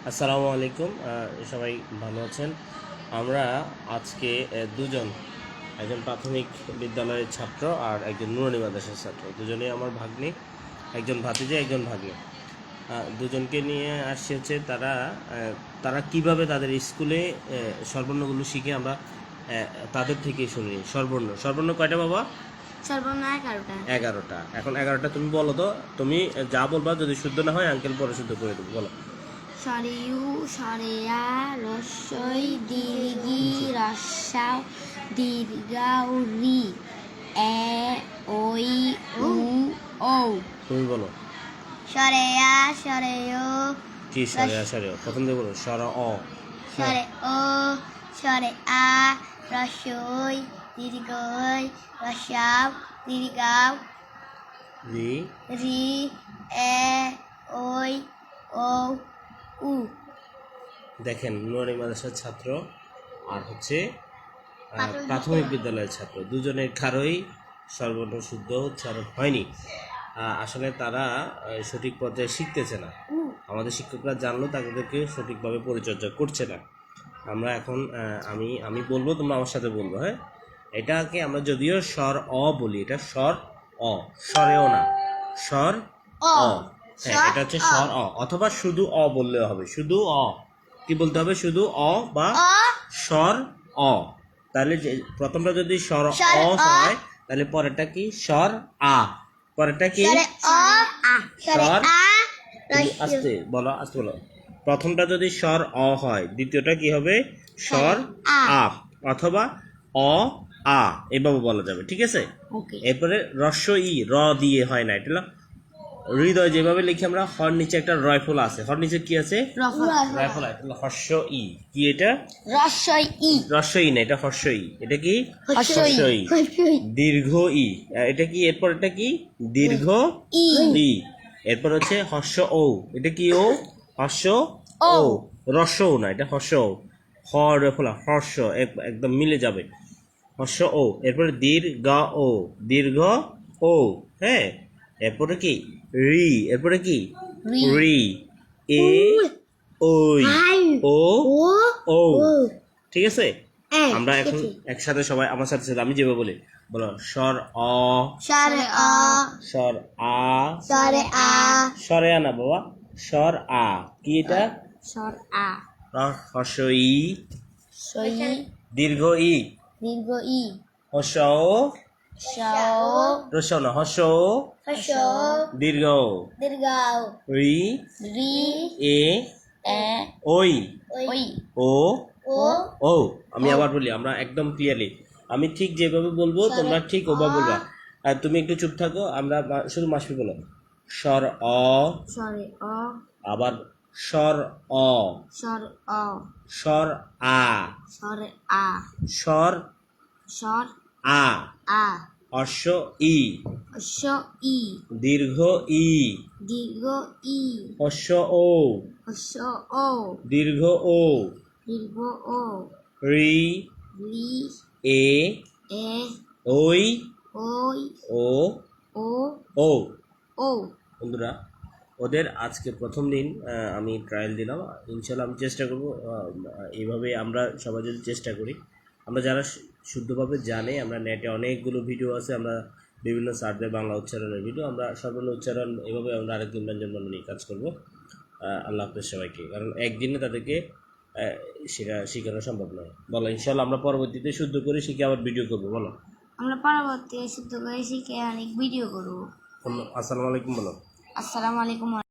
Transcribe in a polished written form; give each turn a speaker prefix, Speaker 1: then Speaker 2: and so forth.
Speaker 1: আসসালামু আলাইকুম, সবাই ভালো আছেন। আমরা আজকে দুজন, একজন প্রাথমিক বিদ্যালয়ের ছাত্র আর একজন নুরানি মাদ্রাসার ছাত্র, দুজনেই আমার ভাগ্নি, একজন ভাতিজা একজন ভাগ্নি। দুজনকে নিয়ে আসছে হচ্ছে তারা কিভাবে তাদের স্কুলে স্বরবর্ণগুলো শিখে আমরা তাদের থেকেই শুনি। স্বরবর্ণ কয়টা বাবা?
Speaker 2: স্বরবর্ণ
Speaker 1: 11টা। এখন 11টা তুমি বলো তো, তুমি যা বলবা যদি শুদ্ধ না হয় আঙ্কেল পরে শুদ্ধ করে দেবো। বলো।
Speaker 2: সরেয়ু সরেয়া রস্যই দীর্ঘি রস্যাও দীর্ঘাউ রি এ ওই উ ও।
Speaker 1: তুমি বলো।
Speaker 2: সরেয়া সরেয়
Speaker 1: কি সরেয়া? প্রথম দিয়ে বলো সর অ।
Speaker 2: সরে ও সরে আ রস্যই দীর্ঘই রস্যাও দীর্ঘাও
Speaker 1: রি
Speaker 2: রি এ ওই ও উ।
Speaker 1: দেখেন, নুরানি মাদ্রাসার ছাত্র আর হচ্ছে প্রাথমিক বিদ্যালয়ের ছাত্র, দুজনের কারোই সর্বর্ণ শুদ্ধ উচ্চারণ হয়নি। আসলে তারা সঠিক পর্যায়ে শিখতেছে না। আমাদের শিক্ষকরা জানলেও তাদেরকে সঠিকভাবে পরিচর্যা করছে না। আমরা এখন আমি বলবো, তোমরা আমার সাথে বলবো। হ্যাঁ, এটাকে আমরা যদিও স্বর অ বলি, এটা স্বর অ, স্বরেও না, স্বর অ। হ্যাঁ, এটা হচ্ছে স্বর অ, অথবা শুধু অ বললেও হবে। শুধু অ কি বলতে হবে? শুধু অ বা স্বর অ। তাহলে প্রথমটা যদি স্বর অ হয়, তাহলে পরেরটা কি? স্বর আ। পরেরটা কি? স্বর। আস্তে বলো, আস্তে বলো। প্রথমটা যদি স্বর অ হয়, দ্বিতীয়টা কি হবে? স্বর আ অথবা অ আ, এভাবে বলা যাবে। ঠিক আছে। এরপরে রস্য ই, র দিয়ে হয় না। এটা হলো হৃদয়, যেভাবে লিখি আমরা, হর নিচে একটা রয়ফল আছে। হর নিচে কি আছে? রয়ফল। হর্ষ ই। কি এটা? রস্য ই না, এটা হর্ষ ই। এটা কি? হর্ষ ই। দীর্ঘ ই। এটা কি? এরপর এটা কি? দীর্ঘ ই। এরপর হচ্ছে হর্ষ ও। এটা কি? ও। হর্ষ ও। রস্য ও না, এটা হর্ষ ও। হর রয়ফল, হর্ষ, একদম মিলে যাবে। হর্ষ ও। এরপরে দীর্ঘ ও, দীর্ঘ ও। হ্যাঁ, এরপরে কি? রি। এরপরে কি? রি। এ ওই ও ও। ঠিক আছে। আমরা এখন একসাথে সবাই আমার সাথে সাথে আমি যেভাবে বলি, বলো। স্বর অ,
Speaker 2: সরে অ
Speaker 1: স্বর আ,
Speaker 2: সরে আ
Speaker 1: স্বরে আনা বাবা, স্বর আ। কি এটা?
Speaker 2: স্বর আ।
Speaker 1: হর্ষ ই,
Speaker 2: সই
Speaker 1: দীর্ঘ ই,
Speaker 2: দীর্ঘ ই।
Speaker 1: হর্ষ ও,
Speaker 2: সও
Speaker 1: রস্য না, হর্ষ ও,
Speaker 2: হর্ষ
Speaker 1: দীর্ঘ ও,
Speaker 2: দীর্ঘাও
Speaker 1: রি
Speaker 2: রি
Speaker 1: এ
Speaker 2: এ
Speaker 1: ওই
Speaker 2: ওই
Speaker 1: ও
Speaker 2: ও
Speaker 1: ও। আমি আবার বলি, আমরা একদম ক্লিয়ারলি, আমি ঠিক যেভাবে বলবো তোমরা ঠিক ওভাবে বলবা। আর তুমি একটু চুপ থাকো, আমরা শুধু মাসবি বলো। স্বর অ,
Speaker 2: সরে অ
Speaker 1: আবার স্বর অ,
Speaker 2: স্বর অ
Speaker 1: স্বর আ,
Speaker 2: সরে আ
Speaker 1: স্বর
Speaker 2: স্বর
Speaker 1: আ,
Speaker 2: আ
Speaker 1: হর্ষ ই,
Speaker 2: হর্ষ ই
Speaker 1: দীর্ঘ ই,
Speaker 2: দীর্ঘ ই
Speaker 1: হর্ষ ও,
Speaker 2: হর্ষ ও
Speaker 1: দীর্ঘ ও,
Speaker 2: দীর্ঘ ও
Speaker 1: রি
Speaker 2: রি
Speaker 1: এ
Speaker 2: এ
Speaker 1: ওই
Speaker 2: ওই
Speaker 1: ও
Speaker 2: ও
Speaker 1: ও।
Speaker 2: ও।
Speaker 1: বন্ধুরা, ওদের আজকে প্রথম দিন, আমি ট্রায়াল দিলাম। ইনশাল্লাহ আমি চেষ্টা করবো এইভাবে আমরা সবাই যদি চেষ্টা করি, আমরা যারা শুদ্ধভাবে জানে, আমরা নেটে অনেকগুলো ভিডিও আছে, আমরা বিভিন্ন সার্ভে বাংলা উচ্চারণের ভিডিও, আমরা সর্বর্ণ উচ্চারণ এভাবে আমরা আরেকদিন ব্যঞ্জন নিয়ে কাজ করবো। আল্লাহ হাফেজ সবাইকে। কারণ একদিনে তাদেরকে সেটা শেখানো সম্ভব নয়। বলো। ইনশাল্লাহ আমরা পরবর্তীতে শুদ্ধ করে শিখে আবার ভিডিও করবো। বলো।
Speaker 2: আমরা পরবর্তী শুদ্ধ করে শিখে অনেক ভিডিও করবো।
Speaker 1: আসসালামু আলাইকুম বলো।
Speaker 2: আসসালামু আলাইকুম।